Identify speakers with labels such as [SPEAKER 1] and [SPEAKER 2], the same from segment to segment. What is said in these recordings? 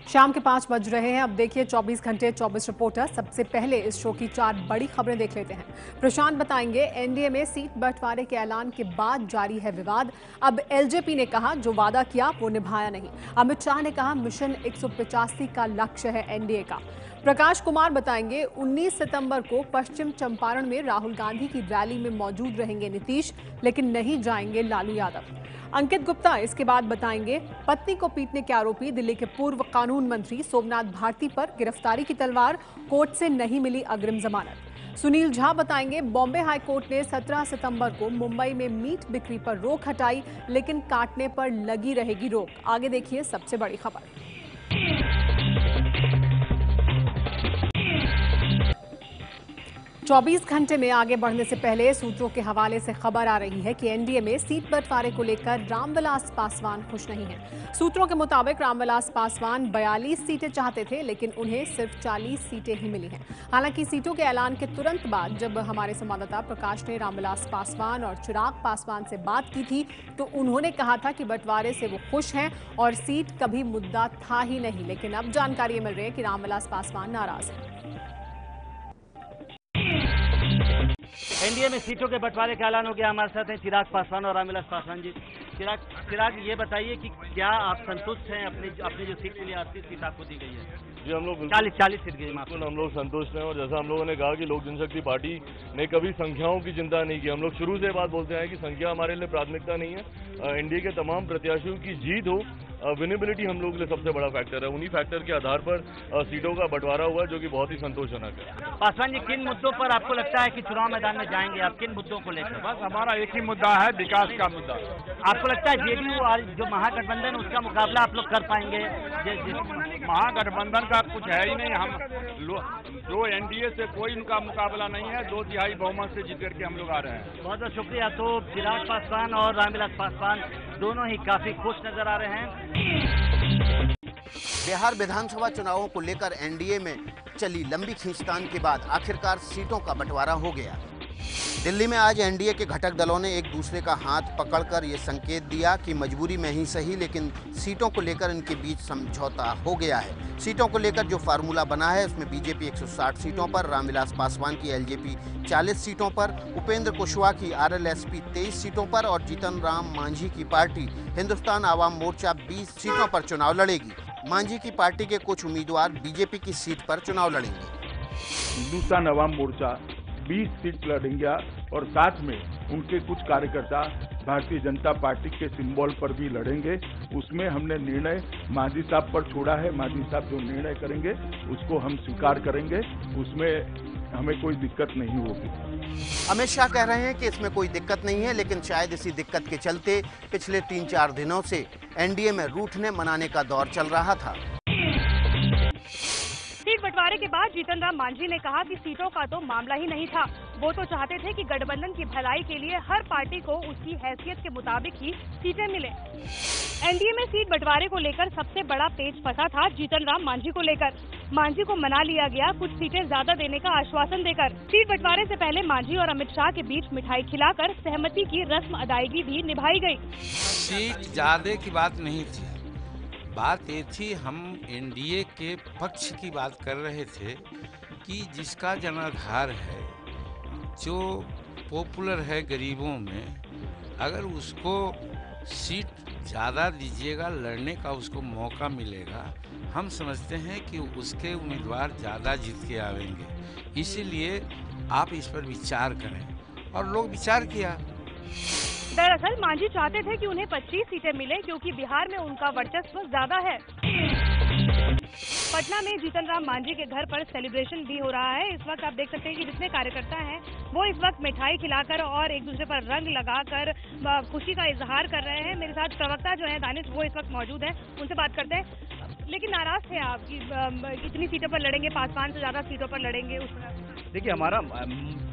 [SPEAKER 1] शाम के 5 बज रहे हैं। अब देखिए 24 घंटे 24 रिपोर्टर। सबसे पहले इस शो की 4 बड़ी खबरें देख लेते हैं। प्रशांत बताएंगे एनडीए में सीट बंटवारे के ऐलान के बाद जारी है विवाद। अब एलजेपी ने कहा जो वादा किया वो निभाया नहीं। अमित शाह ने कहा मिशन 185 का लक्ष्य है एनडीए का। प्रकाश कुमार बताएंगे 19 सितंबर को पश्चिम चंपारण में राहुल गांधी की रैली में मौजूद रहेंगे नीतीश, लेकिन नहीं जाएंगे लालू यादव। अंकित गुप्ता इसके बाद बताएंगे पत्नी को पीटने के आरोपी दिल्ली के पूर्व कानून मंत्री सोमनाथ भारती पर गिरफ्तारी की तलवार, कोर्ट से नहीं मिली अग्रिम जमानत। सुनील झा बताएंगे बॉम्बे हाई कोर्ट ने 17 सितंबर को मुंबई में मीट बिक्री पर रोक हटाई, लेकिन काटने पर लगी रहेगी रोक। आगे देखिए सबसे बड़ी खबर। 24 घंटे में आगे बढ़ने से पहले सूत्रों के हवाले से खबर आ रही है कि एनडीए में सीट बंटवारे को लेकर रामविलास पासवान खुश नहीं हैं। सूत्रों के मुताबिक रामविलास पासवान 42 सीटें चाहते थे, लेकिन उन्हें सिर्फ 40 सीटें ही मिली हैं। हालांकि सीटों के ऐलान के तुरंत बाद जब हमारे संवाददाता प्रकाश ने रामविलास पासवान और चिराग पासवान से बात की थी, तो उन्होंने कहा था कि बंटवारे से वो खुश हैं और सीट कभी मुद्दा था ही नहीं। लेकिन अब जानकारी मिल रही है कि रामविलास पासवान नाराज हैं।
[SPEAKER 2] एनडीए में सीटों के बंटवारे का ऐलान हो गया। हमारे साथ हैं चिराग पासवान और रामविलास पासवान जी। चिराग ये बताइए कि क्या आप संतुष्ट हैं अपनी जो सीट के लिए 80 सीट आपको दी गई है?
[SPEAKER 3] जी हम लोग
[SPEAKER 2] 40 सीट गई।
[SPEAKER 3] बिल्कुल हम लोग संतुष्ट हैं, और जैसा हम लोगों ने कहा कि लोक जनशक्ति पार्टी ने कभी संख्याओं की चिंता नहीं की। हम लोग शुरू से बात बोलते हैं कि संख्या हमारे लिए प्राथमिकता नहीं है। एनडीए के तमाम प्रत्याशियों की जीत हो, विनेबिलिटी हम लोग के लिए सबसे बड़ा फैक्टर है। उन्हीं फैक्टर के आधार पर सीटों का बंटवारा हुआ, जो कि बहुत ही संतोषजनक है।
[SPEAKER 2] पासवान जी, किन मुद्दों पर आपको लगता है कि चुनाव मैदान में जाएंगे आप? किन मुद्दों को लेकर?
[SPEAKER 4] बस हमारा एक ही मुद्दा है, विकास का मुद्दा।
[SPEAKER 2] आपको लगता है जेडीयू और जो महागठबंधन उसका मुकाबला आप लोग कर पाएंगे?
[SPEAKER 4] महागठबंधन का कुछ है ही नहीं। हम जो एनडीए से कोई उनका मुकाबला नहीं है। 2/3 बहुमत से जीत करके हम लोग आ रहे हैं।
[SPEAKER 2] बहुत बहुत शुक्रिया। तो चिराग पासवान और रामविलास पासवान दोनों ही काफी खुश नजर आ रहे हैं।
[SPEAKER 5] बिहार विधानसभा चुनावों को लेकर एनडीए में चली लंबी खींचतान के बाद आखिरकार सीटों का बंटवारा हो गया। दिल्ली में आज एनडीए के घटक दलों ने एक दूसरे का हाथ पकड़कर ये संकेत दिया कि मजबूरी में ही सही, लेकिन सीटों को लेकर इनके बीच समझौता हो गया है। सीटों को लेकर जो फार्मूला बना है उसमें बीजेपी 160 सीटों पर, रामविलास पासवान की एलजेपी 40 सीटों पर, उपेंद्र कुशवाहा की आरएलएसपी 23 सीटों पर और जीतन राम मांझी की पार्टी हिंदुस्तान आवाम मोर्चा 20 सीटों पर चुनाव लड़ेगी। मांझी की पार्टी के कुछ उम्मीदवार बीजेपी की सीट पर चुनाव लड़ेंगे।
[SPEAKER 4] हिंदुस्तान आवाम मोर्चा 20 सीट लड़ेंगे और साथ में उनके कुछ कार्यकर्ता भारतीय जनता पार्टी के सिंबल पर भी लड़ेंगे। उसमें हमने निर्णय मांझी साहब पर छोड़ा है। मांझी साहब जो निर्णय करेंगे उसको हम स्वीकार करेंगे, उसमें हमें कोई दिक्कत नहीं होगी।
[SPEAKER 5] अमित शाह कह रहे हैं कि इसमें कोई दिक्कत नहीं है, लेकिन शायद इसी दिक्कत के चलते पिछले 3-4 दिनों से एनडीए में रूठने मनाने का दौर चल रहा था।
[SPEAKER 6] सीट बंटवारे के बाद जीतन राम मांझी ने कहा कि सीटों का तो मामला ही नहीं था। वो तो चाहते थे कि गठबंधन की भलाई के लिए हर पार्टी को उसकी हैसियत के मुताबिक ही सीटें मिले। एनडीए में सीट बंटवारे को लेकर सबसे बड़ा पेच फंसा था जीतन राम मांझी को लेकर। मांझी को मना लिया गया कुछ सीटें ज्यादा देने का आश्वासन देकर। सीट बंटवारे से पहले मांझी और अमित शाह के बीच मिठाई खिलाकर सहमति की रस्म अदायगी भी निभाई गई।
[SPEAKER 7] सीट ज्यादा की बात नहीं थी, बात ये थी हम एनडीए के पक्ष की बात कर रहे थे कि जिसका जनाधार है, जो पॉपुलर है गरीबों में, अगर उसको सीट ज़्यादा दीजिएगा, लड़ने का उसको मौका मिलेगा, हम समझते हैं कि उसके उम्मीदवार ज़्यादा जीत के आवेंगे। इसीलिए आप इस पर विचार करें, और लोग विचार किया।
[SPEAKER 6] दरअसल मांझी चाहते थे कि उन्हें 25 सीटें मिले, क्योंकि बिहार में उनका वर्चस्व ज्यादा है। पटना में जीतन राम मांझी के घर पर सेलिब्रेशन भी हो रहा है। इस वक्त आप देख सकते हैं कि जितने कार्यकर्ता हैं वो इस वक्त मिठाई खिलाकर और एक दूसरे पर रंग लगाकर खुशी का इजहार कर रहे हैं। मेरे साथ प्रवक्ता जो है दानिश, वो इस वक्त मौजूद है, उनसे बात करते हैं। लेकिन नाराज थे आप कि इतनी सीटों पर लड़ेंगे, पासवान से ज्यादा सीटों पर लड़ेंगे?
[SPEAKER 8] देखिए, हमारा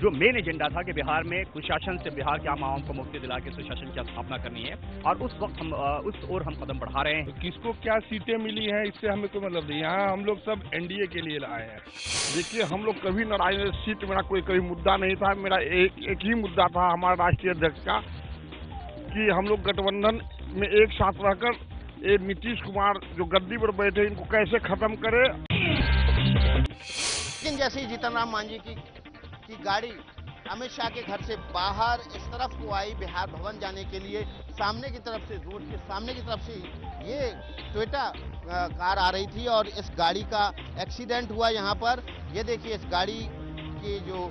[SPEAKER 8] जो मेन एजेंडा था कि बिहार में कुशासन से बिहार के आम आवाम को मुक्ति दिला के सुशासन की स्थापना करनी है, और उस वक्त हम उस ओर हम कदम बढ़ा रहे हैं।
[SPEAKER 4] किसको क्या सीटें मिली हैं इससे हमें कोई मतलब नहीं। यहाँ हम लोग सब एनडीए के लिए आए हैं। देखिए, हम लोग कभी नाराज, सीट मेरा कोई मुद्दा नहीं था। मेरा एक ही मुद्दा था हमारा राष्ट्रीय अध्यक्ष का, कि हम लोग गठबंधन में एक साथ रहकर
[SPEAKER 9] ये नीतीश कुमार जो गद्दी पर बैठे इनको कैसे खत्म करे।
[SPEAKER 5] लेकिन जैसे ही जीतन राम मांझी की गाड़ी अमित शाह के घर से बाहर इस तरफ को आई बिहार भवन जाने के लिए, सामने की तरफ से, रोड के सामने की तरफ से ये टोयोटा कार आ रही थी और इस गाड़ी का एक्सीडेंट हुआ यहाँ पर। ये देखिए, इस गाड़ी की जो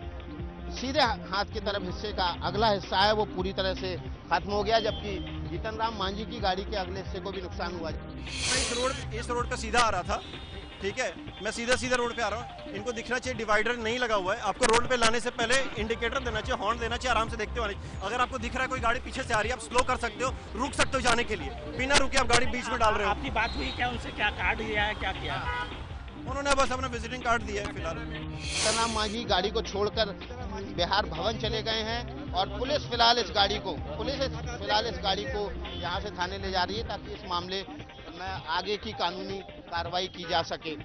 [SPEAKER 5] सीधे हाथ की तरफ हिस्से का अगला हिस्सा है वो पूरी तरह से खत्म हो गया, जबकि जीतन राम मांझी की गाड़ी के अगले हिस्से को भी नुकसान हुआ।
[SPEAKER 10] इस रोड पे सीधा आ रहा था, ठीक है, मैं सीधा रोड पे आ रहा हूँ। इनको दिखना चाहिए डिवाइडर नहीं लगा हुआ है। आपको रोड पे लाने से पहले इंडिकेटर देना चाहिए, हॉर्न देना चाहिए, आराम से देखते हुए। अगर आपको दिख रहा है कोई गाड़ी पीछे से आ रही है, आप स्लो कर सकते हो, रुक सकते हो जाने के लिए, बिना रुके आप गाड़ी बीच में डाल रहे हो।
[SPEAKER 2] आपकी बात हुई क्या उनसे? क्या कार्ड दिया है, क्या किया?
[SPEAKER 10] उन्होंने बस अपना विजिटिंग कार्ड दिया है फिलहाल।
[SPEAKER 5] जीतन राम मांझी गाड़ी को छोड़कर बिहार भवन चले गए हैं और पुलिस फिलहाल इस गाड़ी को यहाँ से थाने ले जा रही है ताकि इस मामले में आगे की कानूनी कार्रवाई की जा सके।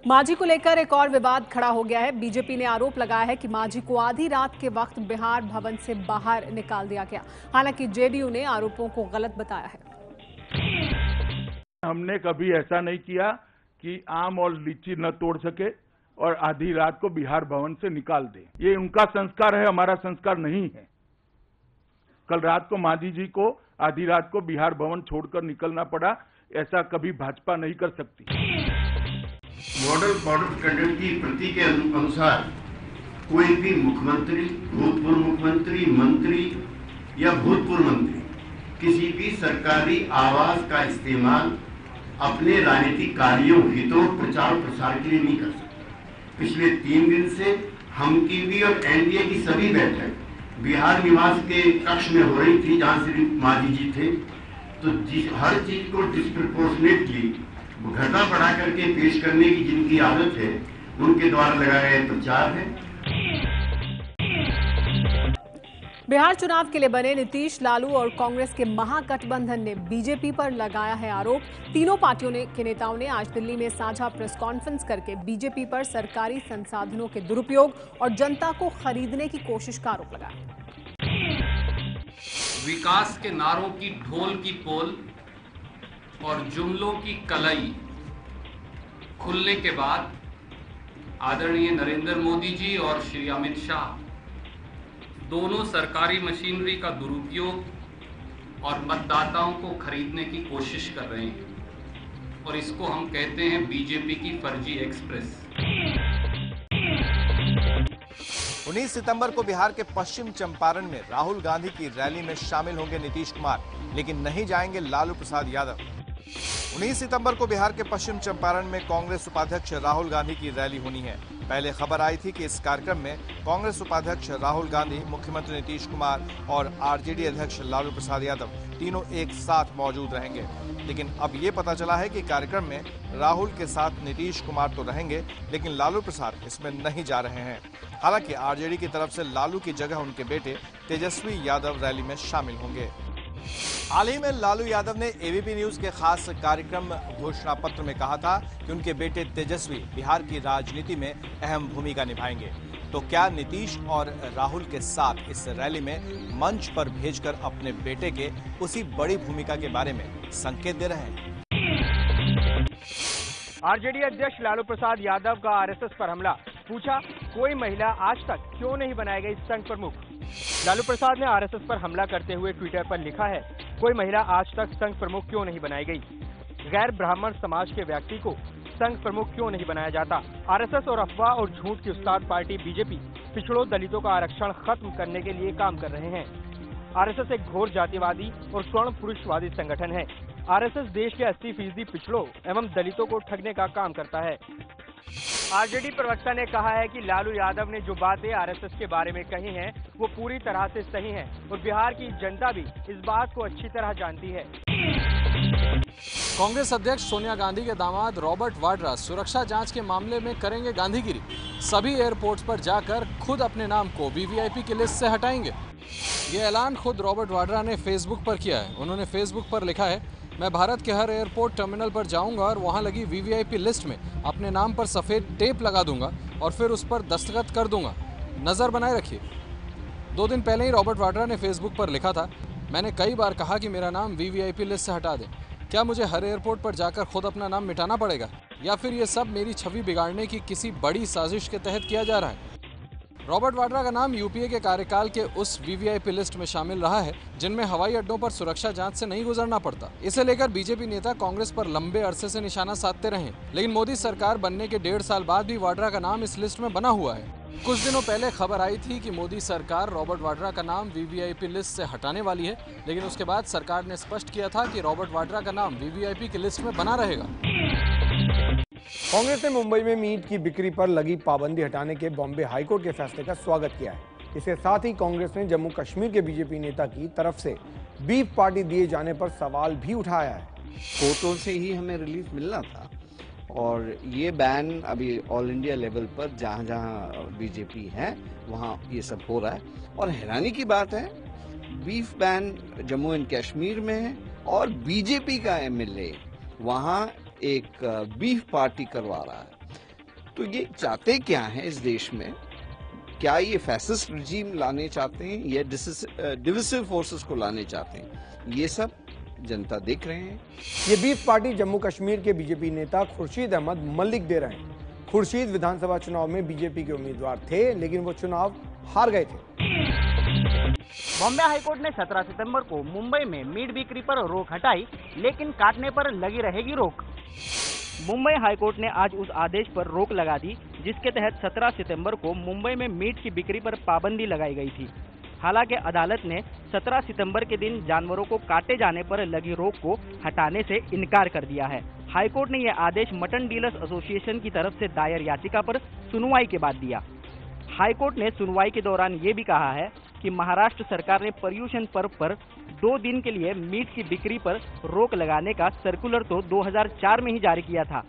[SPEAKER 1] मांझी को लेकर एक और विवाद खड़ा हो गया है। बीजेपी ने आरोप लगाया है कि मांझी को आधी रात के वक्त बिहार भवन से बाहर निकाल दिया गया। हालांकि जेडीयू ने आरोपों को गलत बताया है।
[SPEAKER 4] हमने कभी ऐसा नहीं किया कि आम और लीची न तोड़ सके और आधी रात को बिहार भवन से निकाल दे। ये उनका संस्कार है, हमारा संस्कार नहीं है। कल रात को मांझी जी को आधी रात को बिहार भवन छोड़कर निकलना पड़ा, ऐसा कभी भाजपा नहीं कर सकती।
[SPEAKER 11] मॉडल स्टैंडर्ड की प्रति के अनुसार कोई भी मुख्यमंत्री, भूतपूर्व मुख्यमंत्री, मंत्री या भूतपूर्व मंत्री किसी भी सरकारी आवास का इस्तेमाल अपने राजनीतिक कार्यों, हितों, प्रचार प्रसार के लिए नहीं कर सकते। पिछले 3 दिन से हम की भी और एनडीए की सभी बैठक बिहार निवास के कक्ष में हो रही थी, जहां श्री मांझी जी थे। तो हर चीज को डिस्प्रपोर्शनेटली घटा बढ़ा करके पेश करने की जिनकी आदत है, उनके द्वारा लगाया गया प्रचार है।
[SPEAKER 1] बिहार चुनाव के लिए बने नीतीश, लालू और कांग्रेस के महागठबंधन ने बीजेपी पर लगाया है आरोप। तीनों पार्टियों के नेताओं ने आज दिल्ली में साझा प्रेस कॉन्फ्रेंस करके बीजेपी पर सरकारी संसाधनों के दुरुपयोग और जनता को खरीदने की कोशिश का आरोप लगाया।
[SPEAKER 12] विकास के नारों की ढोल की पोल और जुमलों की कलई खुलने के बाद आदरणीय नरेंद्र मोदी जी और श्री अमित शाह दोनों सरकारी मशीनरी का दुरुपयोग और मतदाताओं को खरीदने की कोशिश कर रहे हैं और इसको हम कहते हैं बीजेपी की फर्जी एक्सप्रेस।
[SPEAKER 13] 19 सितंबर को बिहार के पश्चिम चंपारण में राहुल गांधी की रैली में शामिल होंगे नीतीश कुमार, लेकिन नहीं जाएंगे लालू प्रसाद यादव। 19 सितंबर को बिहार के पश्चिम चंपारण में कांग्रेस उपाध्यक्ष राहुल गांधी की रैली होनी है। पहले खबर आई थी कि इस कार्यक्रम में कांग्रेस उपाध्यक्ष राहुल गांधी, मुख्यमंत्री नीतीश कुमार और आरजेडी अध्यक्ष लालू प्रसाद यादव तीनों एक साथ मौजूद रहेंगे। लेकिन अब ये पता चला है कि कार्यक्रम में राहुल के साथ नीतीश कुमार तो रहेंगे, लेकिन लालू प्रसाद इसमें नहीं जा रहे हैं। हालांकि आरजेडी की तरफ से लालू की जगह उनके बेटे तेजस्वी यादव रैली में शामिल होंगे। हाल ही में लालू यादव ने एबीपी न्यूज के खास कार्यक्रम घोषणा पत्र में कहा था कि उनके बेटे तेजस्वी बिहार की राजनीति में अहम भूमिका निभाएंगे। तो क्या नीतीश और राहुल के साथ इस रैली में मंच पर भेजकर अपने बेटे के उसी बड़ी भूमिका के बारे में संकेत दे रहे हैं?
[SPEAKER 8] आरजेडी अध्यक्ष लालू प्रसाद यादव का आरएसएस पर हमला। पूछा, कोई महिला आज तक क्यों नहीं बनाई गई संघ प्रमुख? लालू प्रसाद ने आरएसएस पर हमला करते हुए ट्विटर पर लिखा है, कोई महिला आज तक संघ प्रमुख क्यों नहीं बनाई गई? गैर ब्राह्मण समाज के व्यक्ति को संघ प्रमुख क्यों नहीं बनाया जाता? आरएसएस और अफवाह और झूठ की उस्ताद पार्टी बीजेपी पिछड़ों दलितों का आरक्षण खत्म करने के लिए काम कर रहे हैं। आरएसएस एक घोर जातिवादी और स्वर्ण पुरुषवादी संगठन है। आरएसएस देश के 80% पिछड़ों एवं दलितों को ठगने का काम करता है। आरजेडी प्रवक्ता ने कहा है कि लालू यादव ने जो बातें आरएसएस के बारे में कही हैं, वो पूरी तरह से सही हैं और बिहार की जनता भी इस बात को अच्छी तरह जानती है।
[SPEAKER 14] कांग्रेस अध्यक्ष सोनिया गांधी के दामाद रॉबर्ट वाड्रा सुरक्षा जांच के मामले में करेंगे गांधीगिरी। सभी एयरपोर्ट्स पर जाकर खुद अपने नाम को वीवीआईपी की लिस्ट से हटाएंगे। ये ऐलान खुद रॉबर्ट वाड्रा ने फेसबुक पर किया है। उन्होंने फेसबुक पर लिखा है, मैं भारत के हर एयरपोर्ट टर्मिनल पर जाऊंगा और वहां लगी वीवीआईपी लिस्ट में अपने नाम पर सफ़ेद टेप लगा दूंगा और फिर उस पर दस्तखत कर दूंगा। नज़र बनाए रखिए। 2 दिन पहले ही रॉबर्ट वाड्रा ने फेसबुक पर लिखा था, मैंने कई बार कहा कि मेरा नाम वीवीआईपी लिस्ट से हटा दें। क्या मुझे हर एयरपोर्ट पर जाकर खुद अपना नाम मिटाना पड़ेगा, या फिर ये सब मेरी छवि बिगाड़ने की किसी बड़ी साजिश के तहत किया जा रहा है? रॉबर्ट वाड्रा का नाम यूपीए के कार्यकाल के उस वीवीआईपी लिस्ट में शामिल रहा है जिनमें हवाई अड्डों पर सुरक्षा जांच से नहीं गुजरना पड़ता। इसे लेकर बीजेपी नेता कांग्रेस पर लंबे अरसे से निशाना साधते रहे, लेकिन मोदी सरकार बनने के 1.5 साल बाद भी वाड्रा का नाम इस लिस्ट में बना हुआ है। कुछ दिनों पहले खबर आई थी कि मोदी सरकार रॉबर्ट वाड्रा का नाम वीवीआईपी लिस्ट से हटाने वाली है, लेकिन उसके बाद सरकार ने स्पष्ट किया था कि रॉबर्ट वाड्रा का नाम वीवीआईपी की लिस्ट में बना रहेगा।
[SPEAKER 15] कांग्रेस ने मुंबई में मीट की बिक्री पर लगी पाबंदी हटाने के बॉम्बे हाईकोर्ट के फैसले का स्वागत किया है। इसके साथ ही कांग्रेस ने जम्मू कश्मीर के बीजेपी नेता की तरफ से बीफ पार्टी दिए जाने पर सवाल भी उठाया है।
[SPEAKER 16] कोर्टों से ही हमें रिलीफ मिलना था और ये बैन अभी ऑल इंडिया लेवल पर जहाँ जहाँ बीजेपी है वहाँ ये सब हो रहा है। और हैरानी की बात है, beef ban Jammu and Kashmir में है और बीजेपी का एमएलए वहाँ एक बीफ पार्टी करवा रहा है। तो ये चाहते क्या है इस देश में? क्या ये फैसिस्ट रिजीम लाने चाहते हैं या डिविसिव फोर्सेस को लाने चाहते हैं? ये सब जनता देख रहे हैं।
[SPEAKER 15] ये बीफ पार्टी जम्मू कश्मीर के बीजेपी नेता खुर्शीद अहमद मलिक दे रहे हैं। खुर्शीद विधानसभा चुनाव में बीजेपी के उम्मीदवार थे, लेकिन वो चुनाव हार गए थे।
[SPEAKER 17] बॉम्बे हाईकोर्ट ने 17 सितंबर को मुंबई में मीट बिक्री पर रोक हटाई, लेकिन काटने पर लगी रहेगी रोक। मुंबई हाईकोर्ट ने आज उस आदेश पर रोक लगा दी जिसके तहत 17 सितंबर को मुंबई में मीट की बिक्री पर पाबंदी लगाई गई थी। हालांकि अदालत ने 17 सितंबर के दिन जानवरों को काटे जाने पर लगी रोक को हटाने से इनकार कर दिया है। हाईकोर्ट ने यह आदेश मटन डीलर्स एसोसिएशन की तरफ से दायर याचिका पर सुनवाई के बाद दिया। हाईकोर्ट ने सुनवाई के दौरान ये भी कहा है कि महाराष्ट्र सरकार ने पर्यूषण पर्व पर 2 दिन के लिए मीट की बिक्री पर रोक लगाने का सर्कुलर तो 2004 में ही जारी किया था,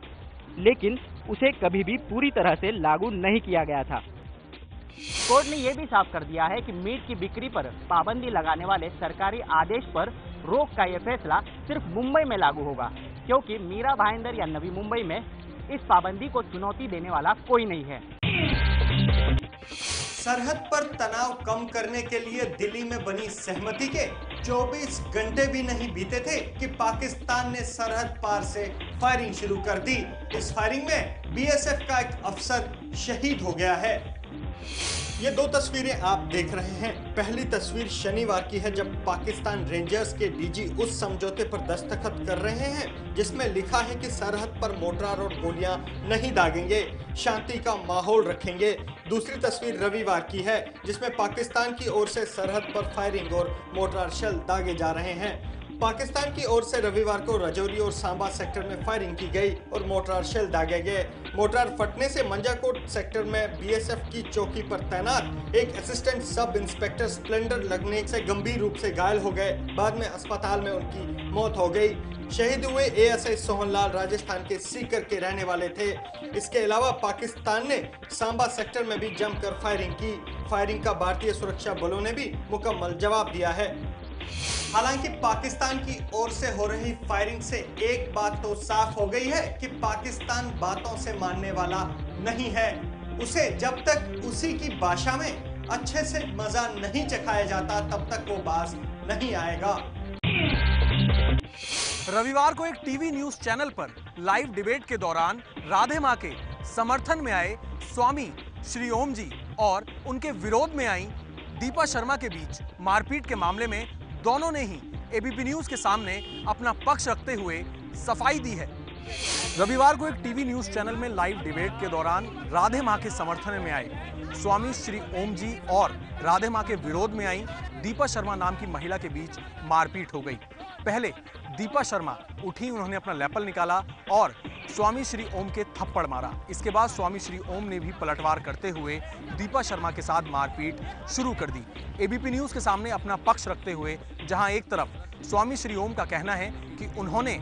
[SPEAKER 17] लेकिन उसे कभी भी पूरी तरह से लागू नहीं किया गया था। कोर्ट ने यह भी साफ कर दिया है कि मीट की बिक्री पर पाबंदी लगाने वाले सरकारी आदेश पर रोक का यह फैसला सिर्फ मुंबई में लागू होगा, क्योंकि मीरा भाईंदर या नवी मुंबई में इस पाबंदी को चुनौती देने वाला कोई नहीं है।
[SPEAKER 18] सरहद पर तनाव कम करने के लिए दिल्ली में बनी सहमति के 24 घंटे भी नहीं बीते थे कि पाकिस्तान ने सरहद पार से फायरिंग शुरू कर दी। इस फायरिंग में बीएसएफ का एक अफसर शहीद हो गया है। ये 2 तस्वीरें आप देख रहे हैं। पहली तस्वीर शनिवार की है जब पाकिस्तान रेंजर्स के डीजी उस समझौते पर दस्तखत कर रहे हैं जिसमें लिखा है कि सरहद पर मोर्टार और गोलियां नहीं दागेंगे, शांति का माहौल रखेंगे। दूसरी तस्वीर रविवार की है जिसमें पाकिस्तान की ओर से सरहद पर फायरिंग और मोर्टार शेल दागे जा रहे हैं। पाकिस्तान की ओर से रविवार को रजौरी और सांबा सेक्टर में फायरिंग की गई और मोर्टार शेल दागे गए। मोर्टार फटने से मंजाकोट सेक्टर में बीएसएफ की चौकी पर तैनात एक असिस्टेंट सब इंस्पेक्टर स्प्लेंडर लगने से गंभीर रूप से घायल हो गए। बाद में अस्पताल में उनकी मौत हो गई। शहीद हुए एएसआई सोहनलाल राजस्थान के सीकर के रहने वाले थे। इसके अलावा पाकिस्तान ने सांबा सेक्टर में भी जमकर फायरिंग की। फायरिंग का भारतीय सुरक्षा बलों ने भी मुकम्मल जवाब दिया है। हालांकि पाकिस्तान की ओर से हो रही फायरिंग से एक बात तो साफ हो गई है कि पाकिस्तान बातों से मानने वाला नहीं है। उसे जब तक उसी की भाषा में अच्छे से मजा नहीं चखाया जाता तब तक वो बाज नहीं आएगा।
[SPEAKER 19] रविवार को एक टीवी न्यूज चैनल पर लाइव डिबेट के दौरान राधे मां के समर्थन में आए स्वामी श्री ओम जी और उनके विरोध में आई दीपा शर्मा के बीच मारपीट के मामले में दोनों ने ही एबीपी न्यूज के सामने अपना पक्ष रखते हुए सफाई दी है। रविवार को एक टीवी न्यूज चैनल में लाइव डिबेट के दौरान राधे मां के समर्थन में आए स्वामी श्री ओम जी और राधे मां के विरोध में आई दीपा शर्मा नाम की महिला के बीच मारपीट हो गई। पहले दीपा शर्मा उठी, उन्होंने अपना लेपल निकाला और स्वामी श्री ओम के थप्पड़ मारा। इसके बाद स्वामी श्री ओम ने भी पलटवार करते हुए दीपा शर्मा के साथ मारपीट शुरू कर दी। एबीपी न्यूज के सामने अपना पक्ष रखते हुए जहां एक तरफ स्वामी श्री ओम का कहना है कि उन्होंने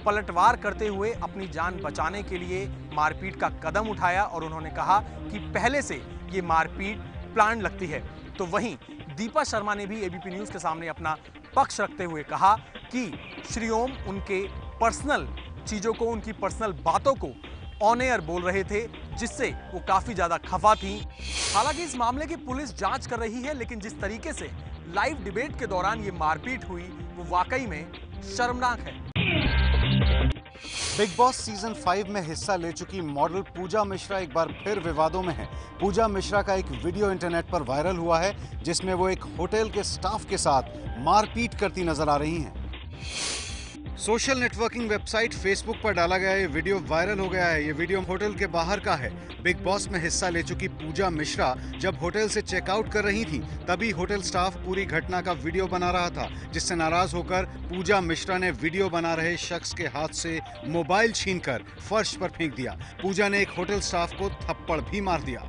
[SPEAKER 19] पलटवार करते हुए अपनी जान बचाने के लिए मारपीट का कदम उठाया और उन्होंने कहा कि पहले से ये मारपीट प्लान लगती है, तो वहीं दीपा शर्मा ने भी एबीपी न्यूज के सामने अपना पक्ष रखते हुए कहा कि श्री ओम उनके पर्सनल चीज़ों को, उनकी पर्सनल बातों को ऑन एयर बोल रहे थे, जिससे वो काफी ज्यादा खफा थीं। हालांकि इस मामले की पुलिस जांच कर रही है, लेकिन जिस तरीके से लाइव डिबेट के दौरान ये मारपीट हुई वो वाकई में शर्मनाक है।
[SPEAKER 13] बिग बॉस सीजन 5 में हिस्सा ले चुकी मॉडल पूजा मिश्रा एक बार फिर विवादों में है। पूजा मिश्रा का एक वीडियो इंटरनेट पर वायरल हुआ है, जिसमें वो एक होटल के स्टाफ के साथ मारपीट करती नजर आ रही हैं। सोशल नेटवर्किंग वेबसाइट फेसबुक पर डाला गया ये वीडियो वायरल हो गया है। ये वीडियो होटल के बाहर का है। बिग बॉस में हिस्सा ले चुकी पूजा मिश्रा जब होटल से चेकआउट कर रही थी, तभी होटल स्टाफ पूरी घटना का वीडियो बना रहा था, जिससे नाराज होकर पूजा मिश्रा ने वीडियो बना रहे शख्स के हाथ से मोबाइल छीनकर फर्श पर फेंक दिया। पूजा ने एक होटल स्टाफ को थप्पड़ भी मार दिया।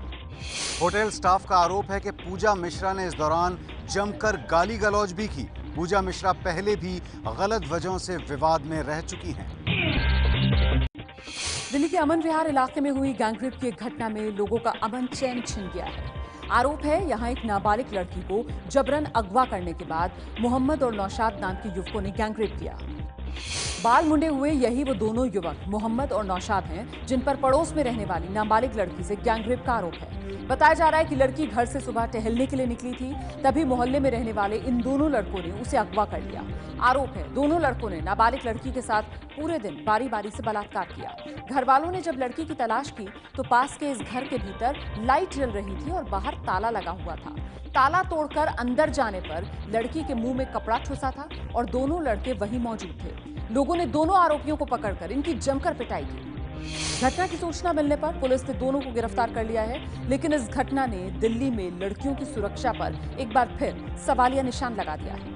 [SPEAKER 13] होटल स्टाफ का आरोप है कि पूजा मिश्रा ने इस दौरान जमकर गाली गलौज भी की। पूजा मिश्रा पहले भी गलत वजहों से विवाद में रह चुकी हैं।
[SPEAKER 20] दिल्ली के अमन विहार इलाके में हुई गैंगरेप की एक घटना में लोगों का अमन चैन छिन गया है। आरोप है यहां एक नाबालिग लड़की को जबरन अगवा करने के बाद मोहम्मद और नौशाद नाम के युवकों ने गैंगरेप किया। बाल मुंडे हुए यही वो दोनों युवक मोहम्मद और नौशाद हैं, जिन पर पड़ोस में रहने वाली नाबालिग लड़की से गैंगरेप का आरोप है। बताया जा रहा है कि लड़की घर से सुबह टहलने के लिए निकली थी, तभी मोहल्ले में रहने वाले इन दोनों लड़कों ने उसे अगवा कर लिया। आरोप है दोनों लड़कों ने नाबालिग लड़की के साथ पूरे दिन बारी बारी से बलात्कार किया। घर वालों ने जब लड़की की तलाश की तो पास के इस घर के भीतर लाइट जल रही थी और बाहर ताला लगा हुआ था। ताला तोड़कर अंदर जाने पर लड़की के मुंह में कपड़ा ठुसा था और दोनों लड़के वहीं मौजूद थे। लोगों ने दोनों आरोपियों को पकड़कर इनकी जमकर पिटाई की। घटना की सूचना मिलने पर पुलिस ने दोनों को गिरफ्तार कर लिया है, लेकिन इस घटना ने दिल्ली में लड़कियों की सुरक्षा पर एक बार फिर सवालिया निशान लगा दिया है।